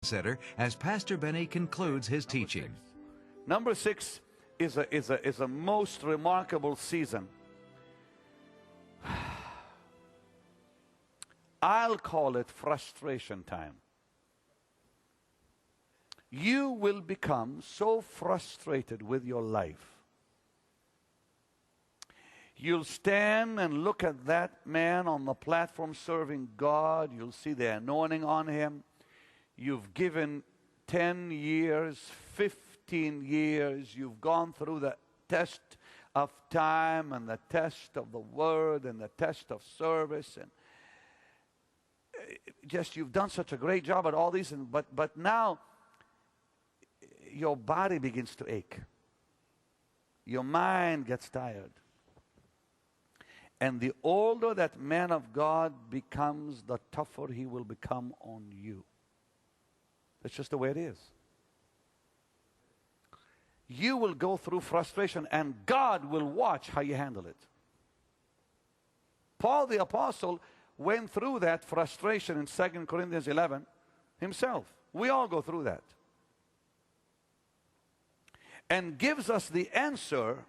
Center as Pastor Benny concludes his teaching. Number 6 is a most remarkable season. I'll call it frustration time. You will become so frustrated with your life. You'll stand and look at that man on the platform serving God. You'll see the anointing on him. You've given 10 years, 15 years. You've gone through the test of time and the test of the word and the test of service. And just you've done such a great job at all these. But now your body begins to ache. Your mind gets tired. And the older that man of God becomes, the tougher he will become on you. That's just the way it is. You will go through frustration, and God will watch how you handle it. Paul the Apostle went through that frustration in 2 Corinthians 11 himself. We all go through that. And gives us the answer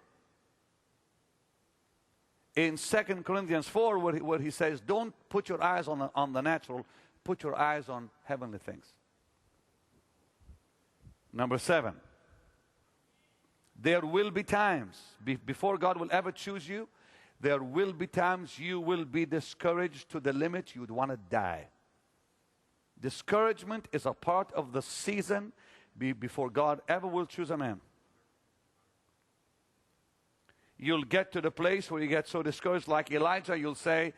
in 2 Corinthians 4 where he says, don't put your eyes on the natural, put your eyes on heavenly things. Number 7, there will be times, before God will ever choose you, there will be times you will be discouraged to the limit you'd want to die. Discouragement is a part of the season before God ever will choose a man. You'll get to the place where you get so discouraged, like Elijah, you'll say,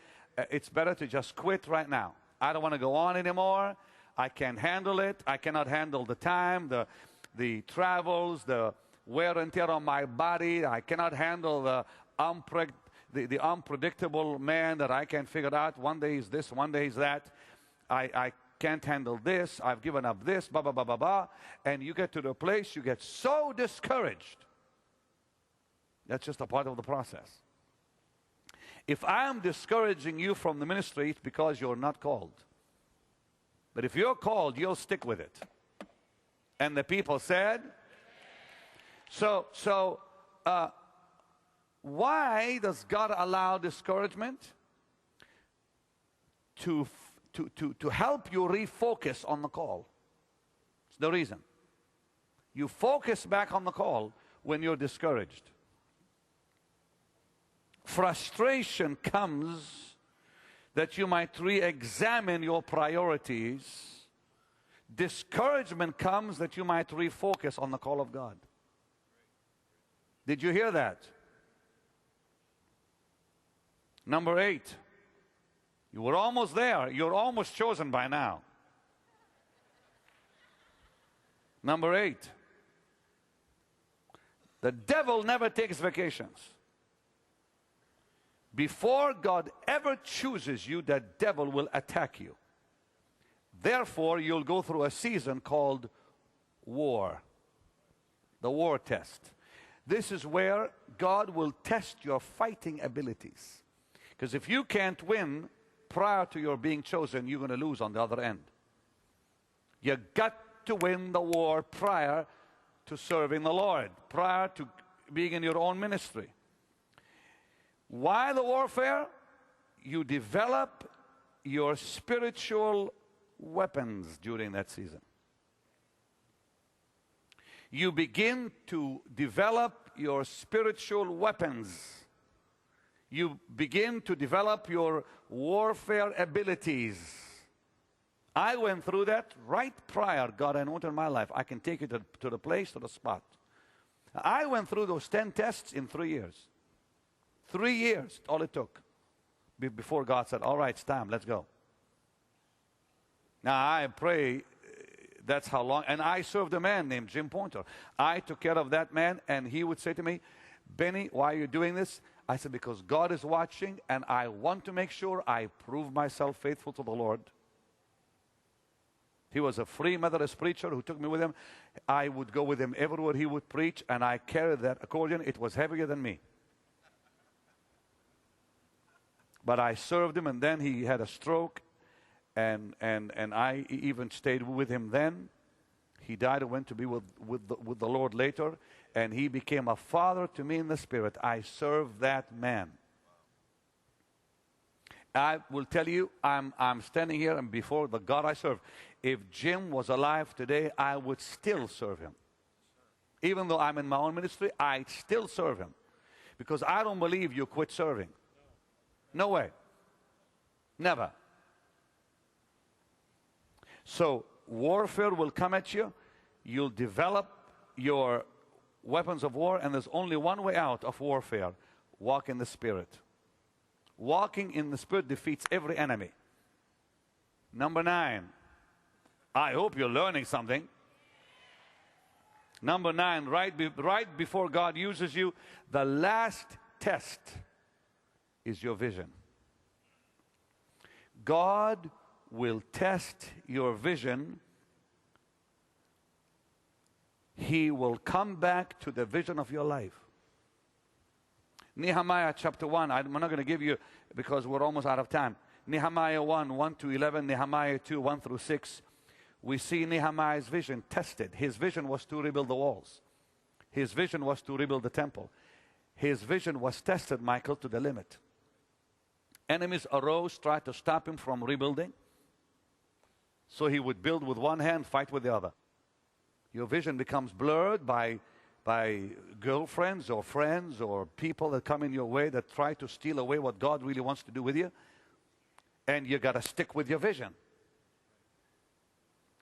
it's better to just quit right now. I don't want to go on anymore. I can't handle it. I cannot handle the time, the travels, the wear and tear on my body. I cannot handle the unpredictable man that I can't figure out. One day is this, one day is that. I can't handle this. I've given up this, blah, blah, blah, blah, blah. And you get to the place you get so discouraged. That's just a part of the process. If I am discouraging you from the ministry, it's because you're not called. But if you're called, you'll stick with it. And the people said, so why does God allow discouragement? To help you refocus on the call. It's the reason. You focus back on the call when you're discouraged. Frustration comes that you might re-examine your priorities. Discouragement comes that you might refocus on the call of God. Did you hear that? Number 8. You were almost there. You're almost chosen by now. Number 8. The devil never takes vacations. Before God ever chooses you, the devil will attack you. Therefore, you'll go through a season called war. The war test. This is where God will test your fighting abilities. Because if you can't win prior to your being chosen, you're going to lose on the other end. You got to win the war prior to serving the Lord, prior to being in your own ministry. Why the warfare? You develop your spiritual weapons during that season. You begin to develop your spiritual weapons. You begin to develop your warfare abilities. I went through that right prior God anointed my life. I can take it to the place, to the spot. I went through those 10 tests in 3 years. 3 years, all it took, before God said, all right, it's time, let's go. Now, I pray that's how long, and I served a man named Jim Pointer. I took care of that man, and he would say to me, Benny, why are you doing this? I said, because God is watching, and I want to make sure I prove myself faithful to the Lord. He was a free Methodist preacher who took me with him. I would go with him everywhere he would preach, and I carried that accordion. It was heavier than me. But I served him, and then he had a stroke, and I even stayed with him then. He died and went to be with the Lord later, and he became a father to me in the Spirit. I serve that man. I will tell you, I'm standing here and before the God I serve. If Jim was alive today, I would still serve him. Even though I'm in my own ministry, I'd still serve him. Because I don't believe you quit serving. No way. Never. So warfare will come at you. You'll develop your weapons of war, and there's only one way out of warfare. Walk in the Spirit. Walking in the Spirit defeats every enemy. Number 9. I hope you're learning something. Number 9, right before God uses you, the last test is your vision. God will test your vision. He will come back to the vision of your life. Nehemiah chapter 1, I'm not going to give you because we're almost out of time. Nehemiah 1, 1 to 11, Nehemiah 2, 1 through 6. We see Nehemiah's vision tested. His vision was to rebuild the walls. His vision was to rebuild the temple. His vision was tested, Michael, to the limit. Enemies arose, tried to stop him from rebuilding. So he would build with one hand, fight with the other. Your vision becomes blurred by girlfriends or friends or people that come in your way that try to steal away what God really wants to do with you. And you got to stick with your vision.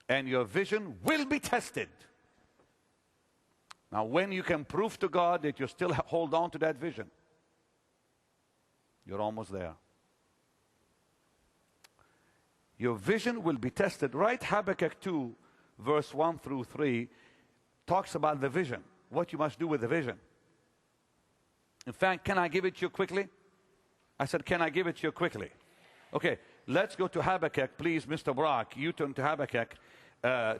And your vision will be tested. Now, when you can prove to God that you still hold on to that vision, you're almost there. Your vision will be tested. Right? Habakkuk 2, verse 1 through 3, talks about the vision. What you must do with the vision. In fact, can I give it to you quickly? I said, can I give it to you quickly? Okay, let's go to Habakkuk. Please, Mr. Brock, you turn to Habakkuk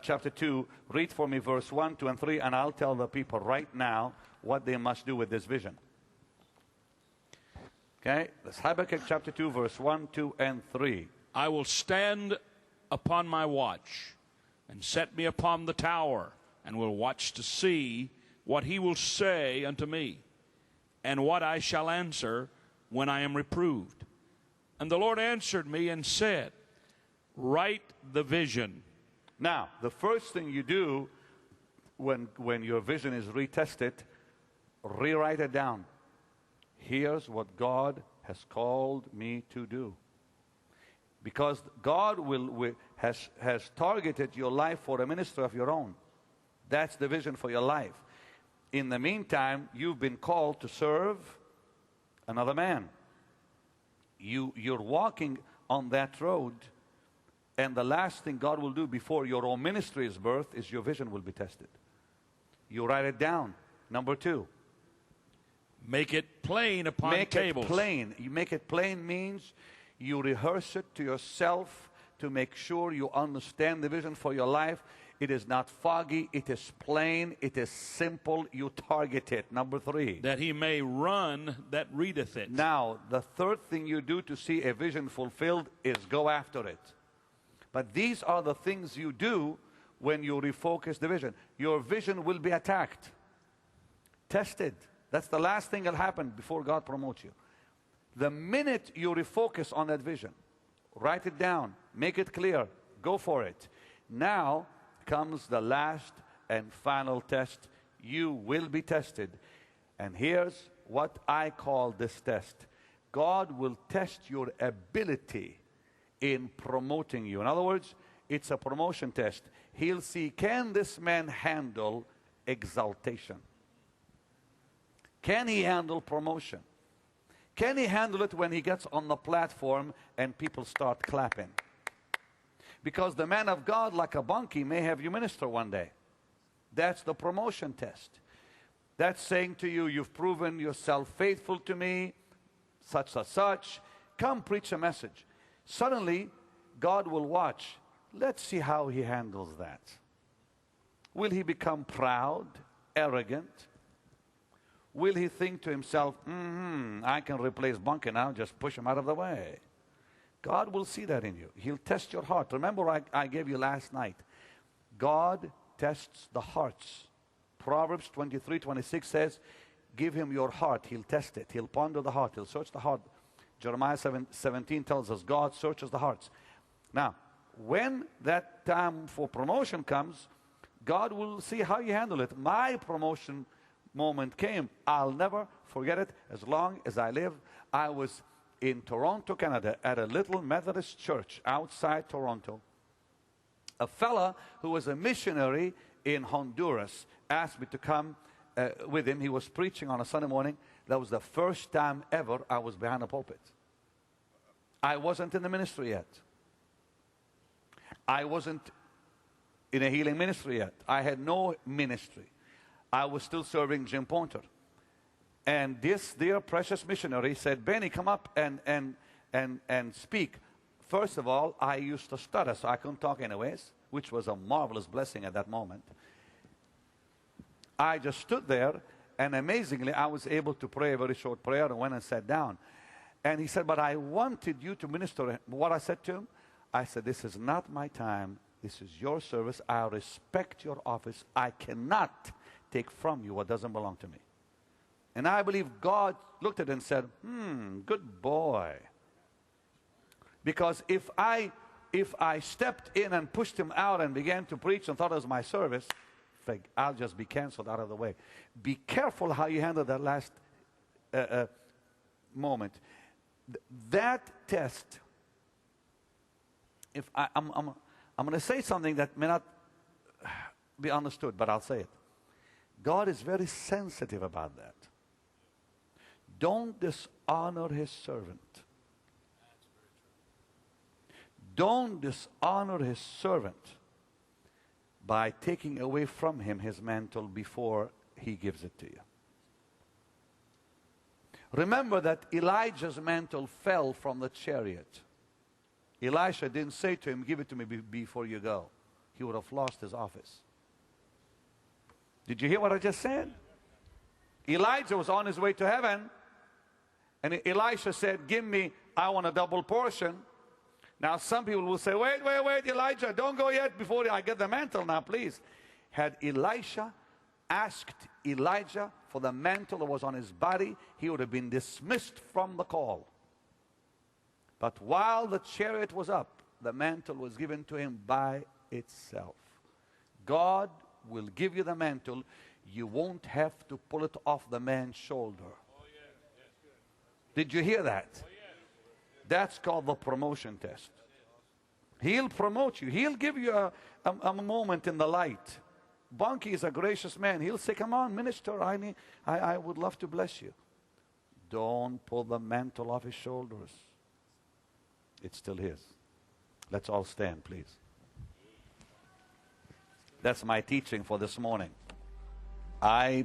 chapter 2. Read for me verse 1, 2, and 3, and I'll tell the people right now what they must do with this vision. Okay, that's Habakkuk chapter 2, verse 1, 2, and 3. I will stand upon my watch and set me upon the tower, and will watch to see what he will say unto me, and what I shall answer when I am reproved. And the Lord answered me and said, write the vision. Now, the first thing you do when your vision is retested, rewrite it down. Here's what God has called me to do. Because God has targeted your life for a ministry of your own. That's the vision for your life. In the meantime, you've been called to serve another man. You're walking on that road, and the last thing God will do before your own ministry is birthed is your vision will be tested. You write it down. Number 2. Make it plain upon tables. Make it plain. You make it plain means you rehearse it to yourself to make sure you understand the vision for your life. It is not foggy. It is plain. It is simple. You target it. Number 3. That he may run that readeth it. Now, the third thing you do to see a vision fulfilled is go after it. But these are the things you do when you refocus the vision. Your vision will be attacked, tested. That's the last thing that will happen before God promotes you. The minute you refocus on that vision, write it down, make it clear, go for it. Now comes the last and final test. You will be tested. And here's what I call this test. God will test your ability in promoting you. In other words, it's a promotion test. He'll see, can this man handle exaltation? Can he handle promotion? Can he handle it when he gets on the platform and people start clapping? Because the man of God, like a donkey, may have you minister one day. That's the promotion test. That's saying to you, you've proven yourself faithful to me, such and such. Come preach a message. Suddenly, God will watch. Let's see how he handles that. Will he become proud, arrogant? Will he think to himself, I can replace Bunker now, just push him out of the way? God will see that in you. He'll test your heart. Remember I gave you last night. God tests the hearts. Proverbs 23:26 says, give him your heart. He'll test it. He'll ponder the heart. He'll search the heart. Jeremiah 17 tells us God searches the hearts. Now, when that time for promotion comes, God will see how you handle it. My promotion moment came. I'll never forget it as long as I live. I was in Toronto, Canada, at a little Methodist church outside Toronto. A fella who was a missionary in Honduras asked me to come with him. He was preaching on a Sunday morning. That was the first time ever I was behind a pulpit. I wasn't in the ministry yet. I wasn't in a healing ministry yet. I had no ministry. I was still serving Jim Pointer. And this dear precious missionary said, Benny, come up and speak. First of all, I used to stutter, so I couldn't talk anyways, which was a marvelous blessing at that moment. I just stood there, and amazingly, I was able to pray a very short prayer and went and sat down. And he said, but I wanted you to minister. What I said to him, I said, this is not my time. This is your service. I respect your office. I cannot take from you what doesn't belong to me. And I believe God looked at it and said, good boy. Because if I stepped in and pushed him out and began to preach and thought it was my service, I'll just be canceled out of the way. Be careful how you handle that last moment. That test, if I'm going to say something that may not be understood, but I'll say it. God is very sensitive about that. Don't dishonor his servant. Don't dishonor his servant by taking away from him his mantle before he gives it to you. Remember that Elijah's mantle fell from the chariot. Elisha didn't say to him, give it to me before you go. He would have lost his office. Did you hear what I just said? Elijah was on his way to heaven, and Elisha said, I want a double portion. Now some people will say, wait, Elijah, don't go yet before I get the mantle now, please. Had Elisha asked Elijah for the mantle that was on his body, he would have been dismissed from the call. But while the chariot was up, the mantle was given to him by itself. God will give you the mantle. You won't have to pull it off the man's shoulder. Did you hear that? That's called the promotion test. He'll promote you. He'll give you a moment in the light. Bunky is a gracious man. He'll say, come on, minister, I would love to bless you. Don't pull the mantle off his shoulders. It's still his. Let's all stand, please. That's my teaching for this morning. I